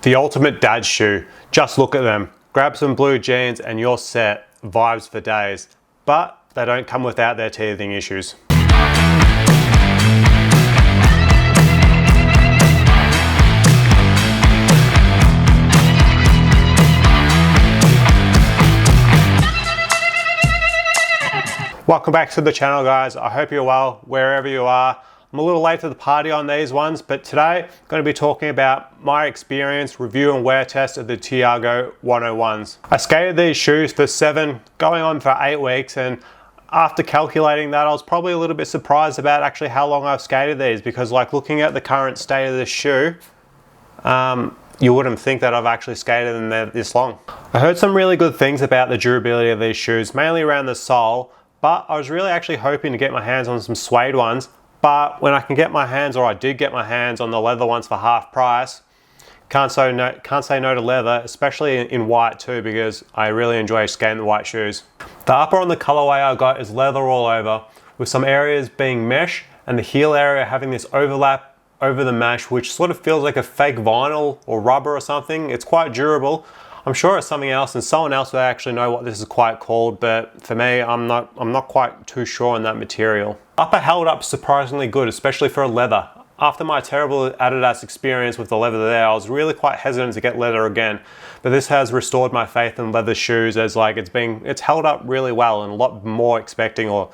The ultimate dad shoe. Just look at them. Grab some blue jeans and you're set. Vibes for days. But they don't come without their teething issues. Welcome back to the channel, guys. I hope you're well wherever you are. I'm a little late to the party on these ones, but today I'm going to be talking about my experience, review and wear test of the Tiago 101s. I skated these shoes for 7, going on for 8 weeks, and after calculating that, I was probably a little bit surprised about actually how long I've skated these, because like looking at the current state of this shoe, you wouldn't think that I've actually skated in there this long. I heard some really good things about the durability of these shoes, mainly around the sole, but I was really actually hoping to get my hands on some suede ones. But when I can get my hands, or I did get my hands on the leather ones for half price, can't say no to leather, especially in white too, because I really enjoy skating the white shoes. The upper on the colorway I got is leather all over, with some areas being mesh and the heel area having this overlap over the mesh, which sort of feels like a fake vinyl or rubber or something. It's quite durable. I'm sure it's something else, and someone else will actually know what this is quite called, but for me, I'm not quite too sure on that material. Upper held up surprisingly good, especially for a leather. After my terrible Adidas experience with the leather there, I was really quite hesitant to get leather again, but this has restored my faith in leather shoes, as like it's held up really well and a lot more expecting, or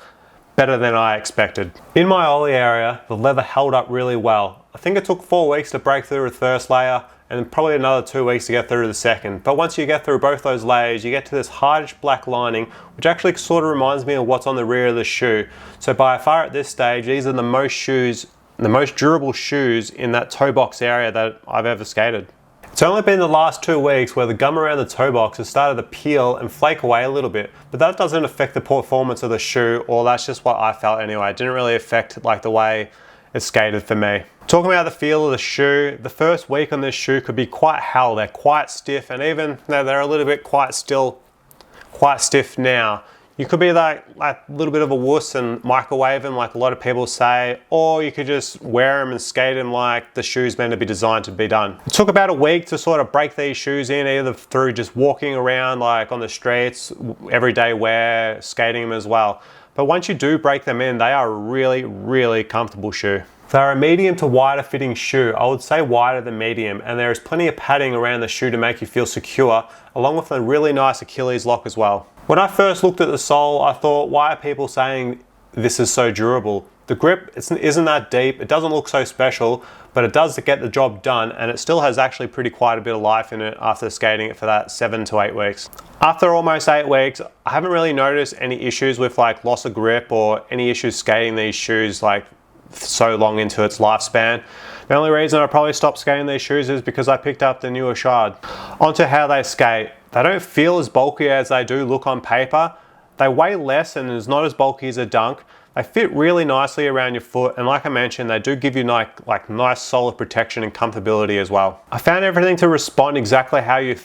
better than I expected. In my ollie area, the leather held up really well. I think it took 4 weeks to break through the first layer, and probably another 2 weeks to get through the second. But once you get through both those layers, you get to this hardish black lining, which actually sort of reminds me of what's on the rear of the shoe. So by far at this stage, these are the most durable shoes in that toe box area that I've ever skated. It's only been the last 2 weeks where the gum around the toe box has started to peel and flake away a little bit, but that doesn't affect the performance of the shoe, or that's just what I felt anyway. It didn't really affect like the way it's skated for me. Talking about the feel of the shoe, the first week on this shoe could be quite hell. They're quite stiff, and even though they're a little bit quite stiff now, you could be like a little bit of a wuss and microwave them like a lot of people say, or you could just wear them and skate them like the shoe's meant to be designed to be done. It took about a week to sort of break these shoes in, either through just walking around like on the streets, everyday wear, skating them as well. But once you do break them in, they are a really, really comfortable shoe. They're a medium to wider fitting shoe. I would say wider than medium, and there is plenty of padding around the shoe to make you feel secure, along with a really nice Achilles lock as well. When I first looked at the sole, I thought, why are people saying this is so durable? The grip isn't that deep, it doesn't look so special, but it does get the job done, and it still has actually quite a bit of life in it after skating it for that 7 to 8 weeks. After almost 8 weeks, I haven't really noticed any issues with like loss of grip or any issues skating these shoes like so long into its lifespan. The only reason I probably stopped skating these shoes is because I picked up the newer shard. Onto how they skate. They don't feel as bulky as they do look on paper. They weigh less and is not as bulky as a dunk. They fit really nicely around your foot, and like I mentioned, they do give you like nice solid protection and comfortability as well. I found everything to respond exactly how you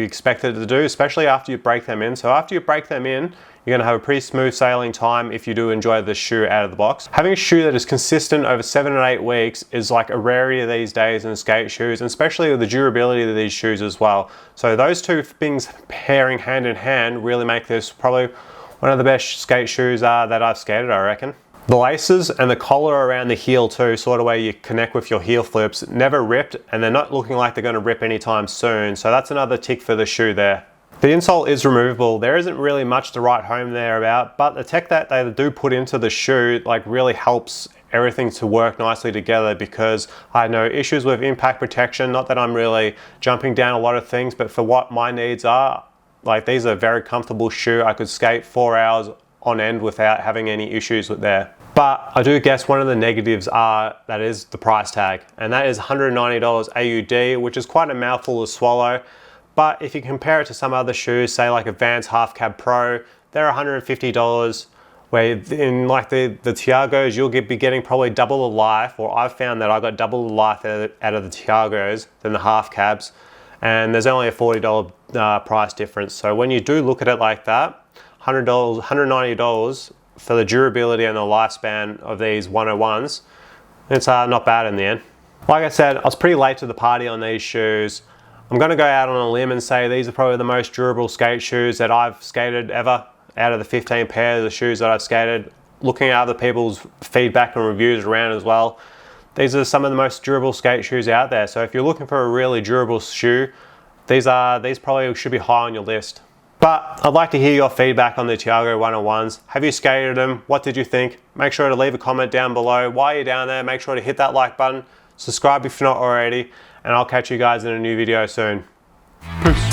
expected it to do, especially after you break them in. So after you break them in, you're going to have a pretty smooth sailing time if you do enjoy the shoe out of the box. Having a shoe that is consistent over 7 and 8 weeks is like a rarity these days in skate shoes, and especially with the durability of these shoes as well. So those two things pairing hand in hand really make this probably one of the best skate shoes that I've skated, I reckon. The laces and the collar around the heel too, sort of where you connect with your heel flips, never ripped, and they're not looking like they're going to rip anytime soon. So that's another tick for the shoe there. The insole is removable. There isn't really much to write home there about, but the tech that they do put into the shoe like really helps everything to work nicely together, because I had no issues with impact protection. Not that I'm really jumping down a lot of things, but for what my needs are, like these are a very comfortable shoe. I could skate 4 hours on end without having any issues with there. But I do guess one of the negatives that is the price tag, and that is $190 AUD, which is quite a mouthful to swallow. But if you compare it to some other shoes, say like a Vans Half Cab Pro, they're $150, where in like the Tiagos, you'll be getting probably double the life, or I've found that I got double the life out of the Tiagos than the Half Cabs, and there's only a $40 price difference. So when you do look at it like that, $100, $190 for the durability and the lifespan of these 101s, it's not bad in the end. Like I said, I was pretty late to the party on these shoes. I'm going to go out on a limb and say these are probably the most durable skate shoes that I've skated ever. Out of the 15 pairs of shoes that I've skated, looking at other people's feedback and reviews around as well, these are some of the most durable skate shoes out there. So if you're looking for a really durable shoe, these probably should be high on your list. But I'd like to hear your feedback on the Tiago 101s. Have you skated them? What did you think? Make sure to leave a comment down below. While you're down there, make sure to hit that like button, subscribe if you're not already, and I'll catch you guys in a new video soon. Peace.